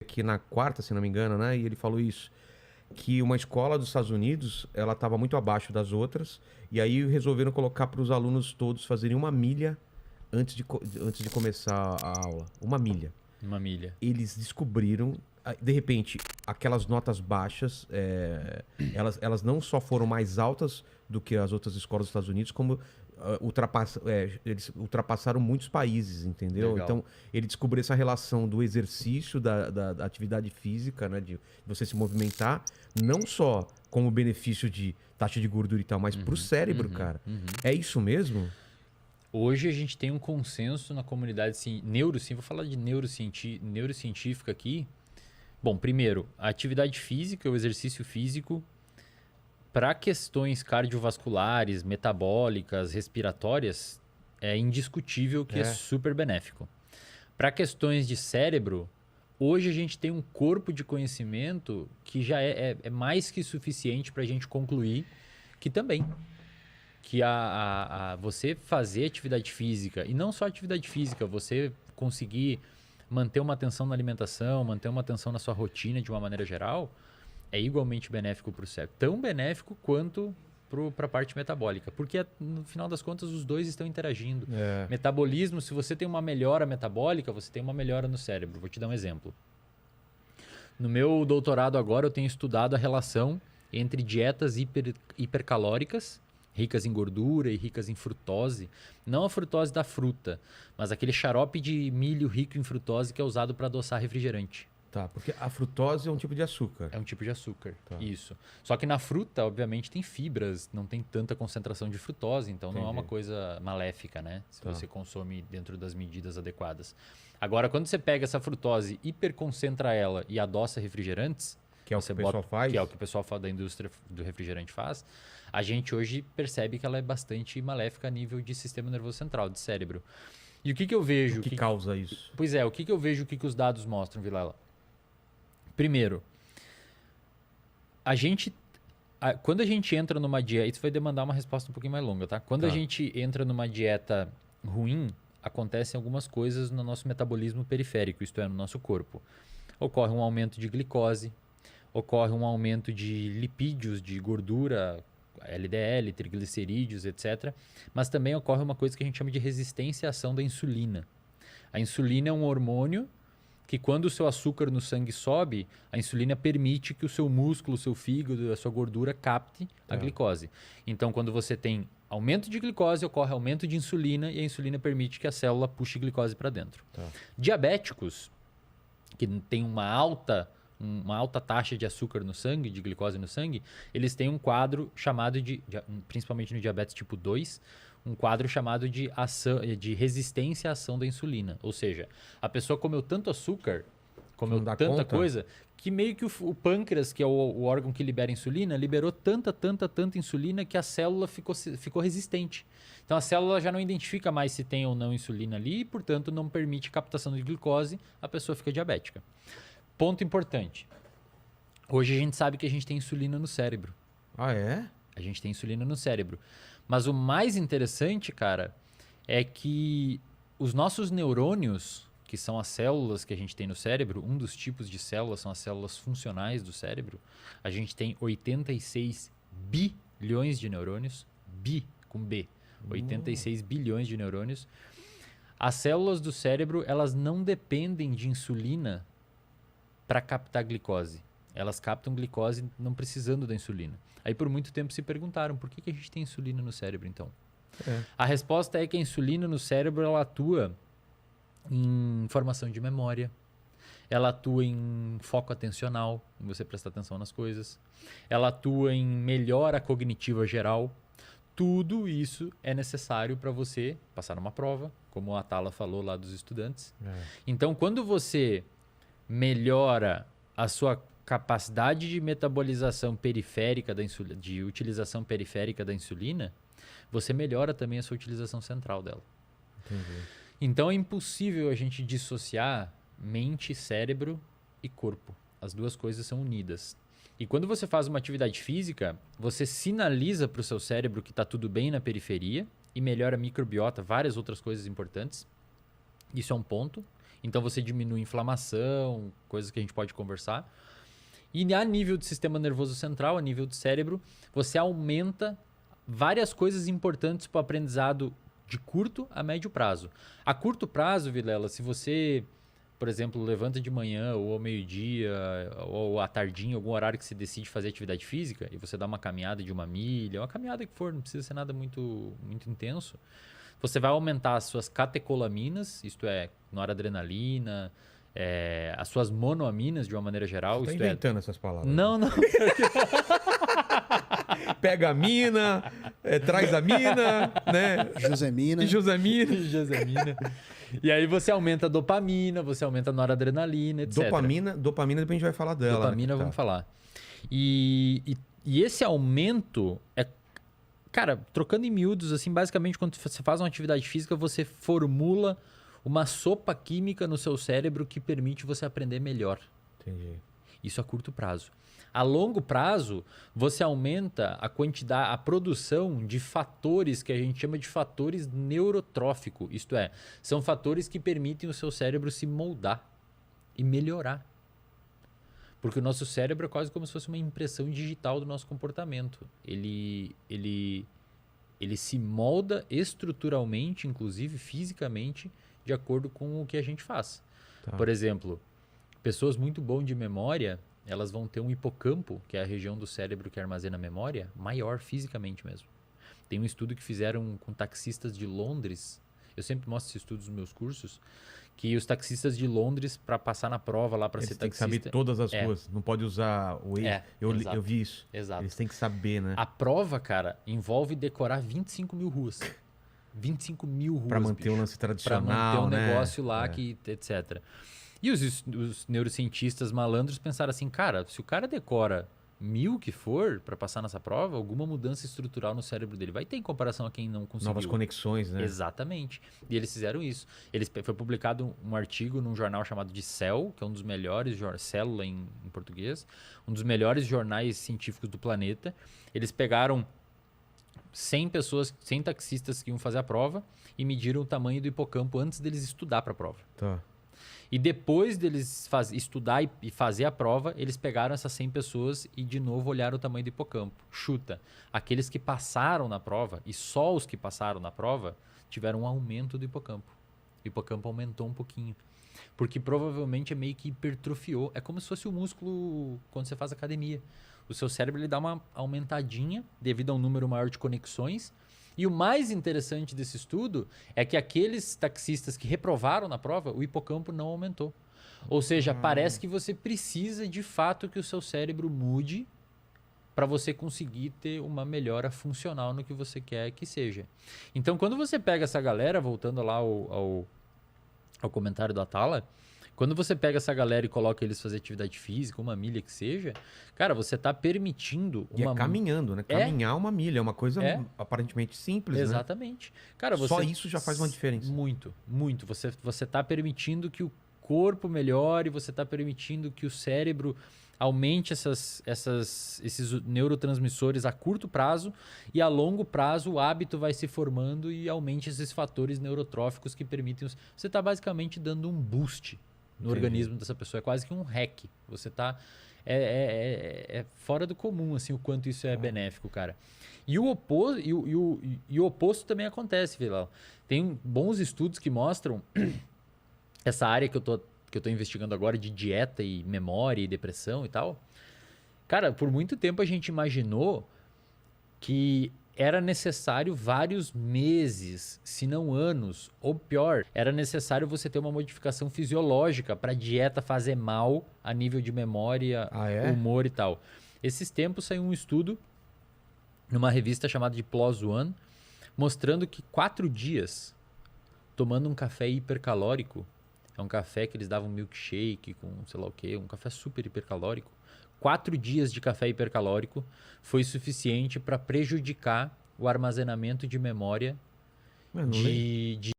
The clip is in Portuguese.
aqui na quarta, se não me engano, né? E ele falou isso. Que uma escola dos Estados Unidos, ela estava muito abaixo das outras. E aí resolveram colocar para os alunos todos fazerem uma milha antes de começar a aula. Uma milha. Uma milha. Eles descobriram, de repente, aquelas notas baixas, elas não só foram mais altas do que as outras escolas dos Estados Unidos, como eles ultrapassaram muitos países, entendeu? Legal. Então, ele descobriu essa relação do exercício, da atividade física, né, de você se movimentar, não só como benefício de taxa de gordura e tal, mas pro cérebro, cara. É isso mesmo? Hoje a gente tem um consenso na comunidade vou falar de neurocientífica aqui. Bom, primeiro, a atividade física, o exercício físico, para questões cardiovasculares, metabólicas, respiratórias, é indiscutível que é super benéfico. Para questões de cérebro, hoje a gente tem um corpo de conhecimento que já é mais que suficiente para a gente concluir que também. Que você fazer atividade física, e não só atividade física, você conseguir manter uma atenção na alimentação, manter uma atenção na sua rotina de uma maneira geral, é igualmente benéfico para o cérebro. Tão benéfico quanto para a parte metabólica. Porque, no final das contas, os dois estão interagindo. Metabolismo, se você tem uma melhora metabólica, você tem uma melhora no cérebro. Vou te dar um exemplo. No meu doutorado agora, eu tenho estudado a relação entre dietas hipercalóricas, ricas em gordura e ricas em frutose. Não a frutose da fruta, mas aquele xarope de milho rico em frutose que é usado para adoçar refrigerante. Tá, porque a frutose é um tipo de açúcar. É um tipo de açúcar, isso. Só que na fruta, obviamente, tem fibras, não tem tanta concentração de frutose, então não é uma coisa maléfica, né? Se você consome dentro das medidas adequadas. Agora, quando você pega essa frutose, hiperconcentra ela e adoça refrigerantes, que é o que o pessoal faz? Que é o que o pessoal da indústria do refrigerante faz. A gente hoje percebe que ela é bastante maléfica a nível de sistema nervoso central, de cérebro. E o que eu vejo... O que causa isso? Pois é, o que eu vejo, o que os dados mostram, Vilela? Primeiro, quando a gente entra numa dieta... Isso vai demandar uma resposta um pouquinho mais longa, tá? Quando a gente entra numa dieta ruim, acontecem algumas coisas no nosso metabolismo periférico, isto é, no nosso corpo. Ocorre um aumento de glicose, ocorre um aumento de lipídios, de gordura, LDL, triglicerídeos, etc. Mas também ocorre uma coisa que a gente chama de resistência à ação da insulina. A insulina é um hormônio que, quando o seu açúcar no sangue sobe, a insulina permite que o seu músculo, o seu fígado, a sua gordura capte a glicose. Então, quando você tem aumento de glicose, ocorre aumento de insulina e a insulina permite que a célula puxe glicose para dentro. Diabéticos, que têm uma alta taxa de açúcar no sangue, de glicose no sangue, eles têm um quadro chamado principalmente no diabetes tipo 2, um quadro chamado de resistência à ação da insulina. Ou seja, a pessoa comeu tanto açúcar, comeu tanta coisa, que meio que o pâncreas, que é o órgão que libera insulina, liberou tanta insulina que a célula ficou resistente. Então a célula já não identifica mais se tem ou não insulina ali e, portanto, não permite captação de glicose, a pessoa fica diabética. Ponto importante. Hoje a gente sabe que a gente tem insulina no cérebro. Ah, é? A gente tem insulina no cérebro. Mas o mais interessante, cara, é que os nossos neurônios, que são as células que a gente tem no cérebro, um dos tipos de células são as células funcionais do cérebro. A gente tem 86 bilhões de neurônios, com B, 86 bilhões de neurônios. As células do cérebro, elas não dependem de insulina para captar glicose. Elas captam glicose não precisando da insulina. Aí por muito tempo se perguntaram por que a gente tem insulina no cérebro então? A resposta é que a insulina no cérebro ela atua em formação de memória, ela atua em foco atencional, em você prestar atenção nas coisas, ela atua em melhora cognitiva geral. Tudo isso é necessário para você passar numa prova, como a Tala falou lá dos estudantes. Então quando você melhora a sua capacidade de metabolização periférica da insulina, de utilização periférica da insulina, você melhora também a sua utilização central dela. Entendi. Então é impossível a gente dissociar mente, cérebro e corpo. As duas coisas são unidas. E quando você faz uma atividade física, você sinaliza para o seu cérebro que está tudo bem na periferia e melhora a microbiota, várias outras coisas importantes. Isso é um ponto. Então você diminui inflamação, coisas que a gente pode conversar. E a nível do sistema nervoso central, a nível do cérebro, você aumenta várias coisas importantes para o aprendizado de curto a médio prazo. A curto prazo, Vilela, se você, por exemplo, levanta de manhã ou ao meio-dia ou à tardinha, algum horário que você decide fazer atividade física e você dá uma caminhada de 1 milha, uma caminhada que for, não precisa ser nada muito, muito intenso, você vai aumentar as suas catecolaminas, isto é, noradrenalina, as suas monoaminas de uma maneira geral. Você tá inventando essas palavras. Não. Pega a mina, traz a mina, né? Josemina. Josemina. E aí você aumenta a dopamina, você aumenta a noradrenalina, etc. Dopamina depois a gente vai falar dela. Dopamina, né? vamos falar. E esse aumento cara, trocando em miúdos, assim, basicamente quando você faz uma atividade física, você formula uma sopa química no seu cérebro que permite você aprender melhor. Entendi. Isso a curto prazo. A longo prazo, você aumenta a quantidade, a produção de fatores que a gente chama de fatores neurotróficos. Isto é, são fatores que permitem o seu cérebro se moldar e melhorar. Porque o nosso cérebro é quase como se fosse uma impressão digital do nosso comportamento. Ele se molda estruturalmente, inclusive fisicamente, de acordo com o que a gente faz. Tá. Por exemplo, pessoas muito boas de memória, elas vão ter um hipocampo, que é a região do cérebro que armazena a memória, maior fisicamente mesmo. Tem um estudo que fizeram com taxistas de Londres, eu sempre mostro esses estudos nos meus cursos, que os taxistas de Londres, para passar na prova lá para ser taxista... Eles têm que saber todas as ruas, não pode usar o Waze. Eu vi isso. Exato. Eles têm que saber, né? A prova, cara, envolve decorar 25 mil ruas. 25 mil ruas, Pra manter o lance tradicional, pra manter um né? negócio lá, etc. E os neurocientistas malandros pensaram assim, cara, se o cara decora 1000 que for para passar nessa prova, alguma mudança estrutural no cérebro dele vai ter em comparação a quem não conseguiu. Novas conexões, né? Exatamente. E eles fizeram isso. Foi publicado um artigo num jornal chamado de Cell, que é um dos melhores, Célula em português, um dos melhores jornais científicos do planeta. Eles pegaram 100 pessoas, 100 taxistas que iam fazer a prova e mediram o tamanho do hipocampo antes deles estudar para a prova. Tá. E depois deles estudar e fazer a prova, eles pegaram essas 100 pessoas e de novo olharam o tamanho do hipocampo. Chuta, aqueles que passaram na prova, e só os que passaram na prova, tiveram um aumento do hipocampo. O hipocampo aumentou um pouquinho. Porque provavelmente é meio que hipertrofiou. É como se fosse o músculo quando você faz academia. O seu cérebro ele dá uma aumentadinha devido a um número maior de conexões. E o mais interessante desse estudo é que aqueles taxistas que reprovaram na prova, o hipocampo não aumentou. Ou seja, parece que você precisa de fato que o seu cérebro mude para você conseguir ter uma melhora funcional no que você quer que seja. Então, quando você pega essa galera, voltando lá ao comentário do Atala, quando você pega essa galera e coloca eles fazer atividade física, 1 milha que seja, cara, você está permitindo E é caminhando, né? Caminhar 1 milha é uma coisa aparentemente simples, exatamente. né? Cara, Só isso já faz uma diferença. Muito, muito. Você está permitindo que o corpo melhore, você está permitindo que o cérebro aumente esses neurotransmissores a curto prazo e a longo prazo o hábito vai se formando e aumente esses fatores neurotróficos que permitem... Você está basicamente dando um boost no organismo dessa pessoa. É quase que um hack. Você está... É fora do comum assim, o quanto isso é benéfico, cara. E o oposto também acontece, Vilela. Tem bons estudos que mostram essa área que eu tô investigando agora de dieta e memória e depressão e tal. Cara, por muito tempo a gente imaginou que era necessário vários meses, se não anos, ou pior, era necessário você ter uma modificação fisiológica para a dieta fazer mal a nível de memória, humor e tal. Esses tempos saiu um estudo numa revista chamada de PLOS ONE, mostrando que 4 dias tomando um café hipercalórico, é um café que eles davam milkshake com sei lá o quê, um café super hipercalórico, 4 dias de café hipercalórico foi suficiente para prejudicar o armazenamento de memória de